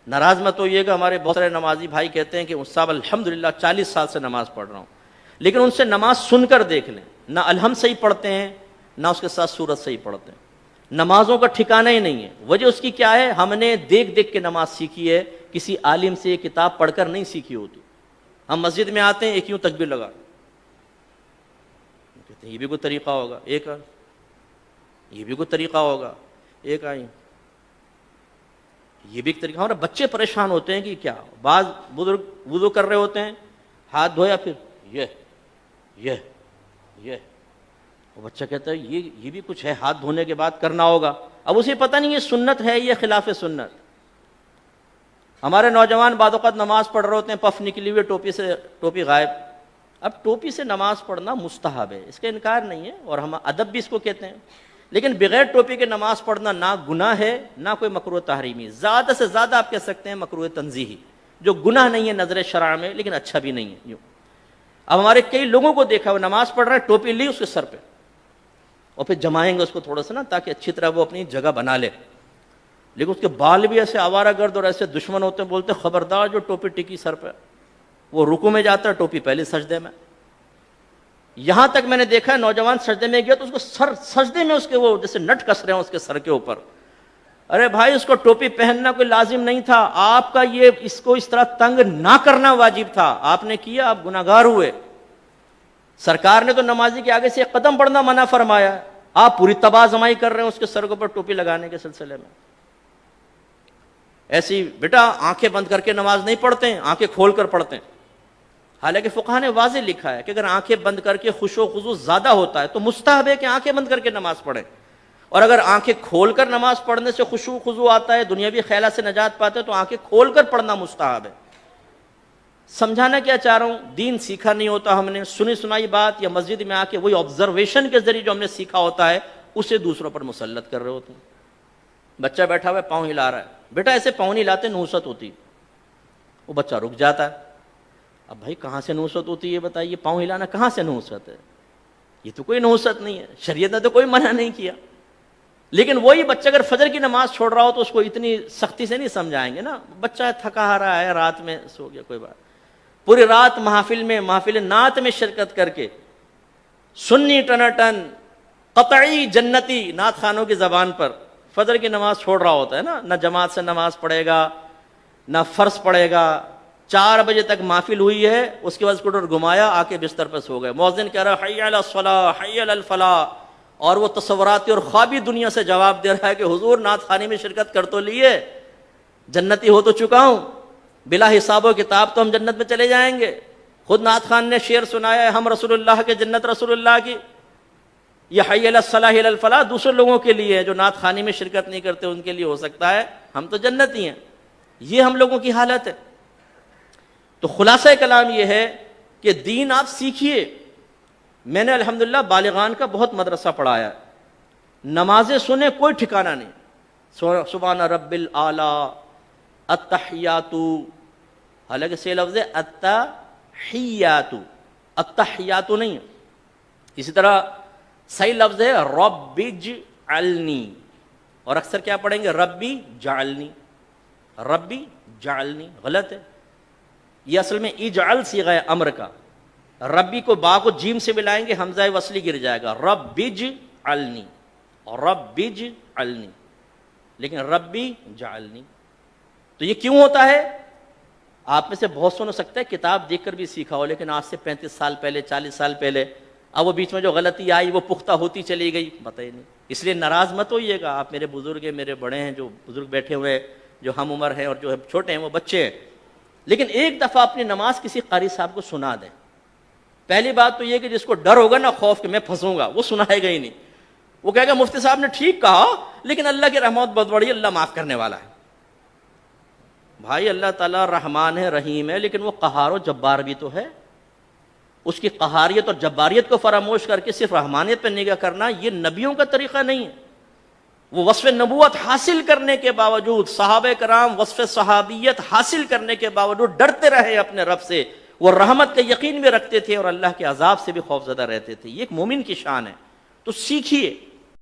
ناراض مت ہوئیے گا، ہمارے بہت سارے نمازی بھائی کہتے ہیں کہ صاحب الحمدللہ 40 سال سے نماز پڑھ رہا ہوں، لیکن ان سے نماز سن کر دیکھ لیں، نہ الحمد صحیح پڑھتے ہیں نہ اس کے ساتھ سورت صحیح پڑھتے ہیں، نمازوں کا ٹھکانہ ہی نہیں ہے۔ وجہ اس کی کیا ہے؟ ہم نے دیکھ دیکھ کے نماز سیکھی ہے، کسی عالم سے یہ کتاب پڑھ کر نہیں سیکھی ہوتی۔ ہم مسجد میں آتے ہیں ایک یوں تکبیر لگا، کہتے ہیں یہ بھی کوئی طریقہ ہوگا، ایک یہ بھی کوئی طریقہ ہوگا، ایک آئی یہ بھی ایک طریقہ۔ ہمارے بچے پریشان ہوتے ہیں کہ کیا، بعض بزرگ وضو کر رہے ہوتے ہیں، ہاتھ دھویا پھر یہ وہ بچہ کہتا ہے یہ بھی کچھ ہے، ہاتھ دھونے کے بعد کرنا ہوگا۔ اب اسے پتہ نہیں یہ سنت ہے یہ خلاف سنت۔ ہمارے نوجوان بعض اوقات نماز پڑھ رہے ہوتے ہیں، پف نکلی ہوئی ٹوپی غائب۔ اب ٹوپی سے نماز پڑھنا مستحب ہے، اس کا انکار نہیں ہے، اور ہم ادب بھی اس کو کہتے ہیں، لیکن بغیر ٹوپی کے نماز پڑھنا نہ گناہ ہے نہ کوئی مکروہ تحریمی، زیادہ سے زیادہ آپ کہہ سکتے ہیں مکروہ تنزیہی، جو گناہ نہیں ہے نظر شرع میں لیکن اچھا بھی نہیں ہے یوں۔ اب ہمارے کئی لوگوں کو دیکھا وہ نماز پڑھ رہے ہیں، ٹوپی لی اس کے سر پہ، اور پھر جمائیں گے اس کو تھوڑا سا نا تاکہ اچھی طرح وہ اپنی جگہ بنا لے، لیکن اس کے بال بھی ایسے آوارہ گرد اور ایسے دشمن ہوتے ہیں، بولتے خبردار جو ٹوپی ٹکی سر پہ، وہ رکوع میں جاتا ہے ٹوپی پہلے سجدے میں۔ یہاں تک میں نے دیکھا ہے نوجوان سجدے میں گیا تو اس کو سجدے میں اس کے وہ جیسے نٹ کس رہے ہیں اس کے سر کے اوپر۔ ارے بھائی اس کو ٹوپی پہننا کوئی لازم نہیں تھا، آپ کا یہ اس کو اس طرح تنگ نہ کرنا واجب تھا، آپ نے کیا، آپ گناہگار ہوئے۔ سرکار نے تو نمازی کے آگے سے ایک قدم بڑھنا منع فرمایا ہے، آپ پوری تباہ زمائی کر رہے ہیں اس کے سر کے اوپر ٹوپی لگانے کے سلسلے میں۔ ایسی بیٹا آنکھیں بند کر کے نماز نہیں پڑھتے ہیں، آنکھیں کھول کر پڑھتے ہیں۔ حالانکہ فقہ نے واضح لکھا ہے کہ اگر آنکھیں بند کر کے خشوع و خضوع زیادہ ہوتا ہے تو مستحب ہے کہ آنکھیں بند کر کے نماز پڑھیں، اور اگر آنکھیں کھول کر نماز پڑھنے سے خشوع و خضوع آتا ہے، دنیاوی خیالات سے نجات پاتے تو آنکھیں کھول کر پڑھنا مستحب ہے۔ سمجھانا کیا چاہ رہا ہوں، دین سیکھا نہیں ہوتا ہم نے، سنی سنائی بات یا مسجد میں آ کے وہی آبزرویشن کے ذریعے جو ہم نے سیکھا ہوتا ہے اسے دوسروں پر مسلط کر رہے ہوتے ہیں۔ بچہ بیٹھا ہوا ہے پاؤں ہلا رہا ہے، بیٹا ایسے پاؤں نہیں ہلاتے، نحوست ہوتی، وہ بچہ رک جاتا ہے۔ اب بھائی کہاں سے نحوست ہوتی ہے بتائیے، پاؤں ہلانا کہاں سے نحوست ہے؟ یہ تو کوئی نحوست نہیں ہے، شریعت نے تو کوئی منع نہیں کیا۔ لیکن وہی بچہ اگر فجر کی نماز چھوڑ رہا ہو تو اس کو اتنی سختی سے نہیں سمجھائیں گے نا، بچہ تھکا رہا ہے، رات میں سو گیا، کوئی بات، پوری رات محفل نعت میں شرکت کر کے سنی ٹناٹن قطعی جنتی نعت خانوں کی زبان پر فجر کی نماز چھوڑ رہا ہوتا ہے نا، نہ جماعت سے نماز پڑھے گا نہ فرض پڑھے گا، 4 بجے تک محفل ہوئی ہے، اس کے بعد اسکوٹر گھمایا، آ کے بستر پر سو گئے، مؤذن کہہ رہا حی علی الصلاۃ حی علی الفلاح، اور وہ تصوراتی اور خوابی دنیا سے جواب دے رہا ہے کہ حضور نعت خوانی میں شرکت کر تو لیے، جنتی ہو تو چکا ہوں، بلا حساب و کتاب تو ہم جنت میں چلے جائیں گے۔ خود نعت خان نے شعر سنایا ہے، ہم رسول اللہ کے جنت رسول اللہ کی، یہ حی علی الصلاح حی علی الفلاح دوسرے لوگوں کے لیے ہے، جو نعت خوانی میں شرکت نہیں کرتے ان کے لیے ہو سکتا ہے، ہم تو جنتی ہیں۔ یہ ہم لوگوں کی حالت ہے۔ تو خلاصہ کلام یہ ہے کہ دین آپ سیکھیے۔ میں نے الحمدللہ بالغان کا بہت مدرسہ پڑھایا، نمازیں سنیں کوئی ٹھکانہ نہیں، سبحان رب الاعلی، التحیات، حالانکہ سے لفظ ہے التحیات، التحیات نہیں ہے۔ اسی طرح صحیح لفظ ہے رب اجعلنی، اور اکثر کیا پڑھیں گے ربی جعلنی، ربی جعلنی، غلط ہے۔ یہ اصل میں اجعل صیغہ امر کا، ربی کو با کو جیم سے ملائیں گے حمزہ وصلی گر جائے گا، رب اجعلنی، رب اجعلنی، لیکن ربی جعلنی۔ تو یہ کیوں ہوتا ہے؟ آپ میں سے بہت سن ہو سکتا ہے کتاب دیکھ کر بھی سیکھا ہو، لیکن آج سے 35 سال پہلے 40 سال پہلے، اب وہ بیچ میں جو غلطی آئی وہ پختہ ہوتی چلی گئی، بتائیے نہیں۔ اس لیے ناراض مت ہوئیے گا، آپ میرے بزرگ ہیں، میرے بڑے ہیں، جو بزرگ بیٹھے ہوئے ہیں، جو ہم عمر ہیں اور جو چھوٹے ہیں وہ بچے ہیں، لیکن ایک دفعہ اپنی نماز کسی قاری صاحب کو سنا دیں۔ پہلی بات تو یہ کہ جس کو ڈر ہوگا نا، خوف کہ میں پھنسوں گا، وہ سنائے گا ہی نہیں، وہ کہے گا مفتی صاحب نے ٹھیک کہا لیکن اللہ کی رحمت بہت بڑی، اللہ معاف کرنے والا ہے۔ بھائی اللہ تعالیٰ رحمان ہے، رحیم ہے، لیکن وہ قہار و جبار بھی تو ہے۔ اس کی قہاریت اور جباریت کو فراموش کر کے صرف رحمانیت پہ نگاہ کرنا یہ نبیوں کا طریقہ نہیں ہے۔ وہ وصف نبوت حاصل کرنے کے باوجود، صحابہ کرام وصف صحابیت حاصل کرنے کے باوجود ڈرتے رہے اپنے رب سے، وہ رحمت کا یقین بھی رکھتے تھے اور اللہ کے عذاب سے بھی خوف زدہ رہتے تھے۔ یہ ایک مومن کی شان ہے۔ تو سیکھیے،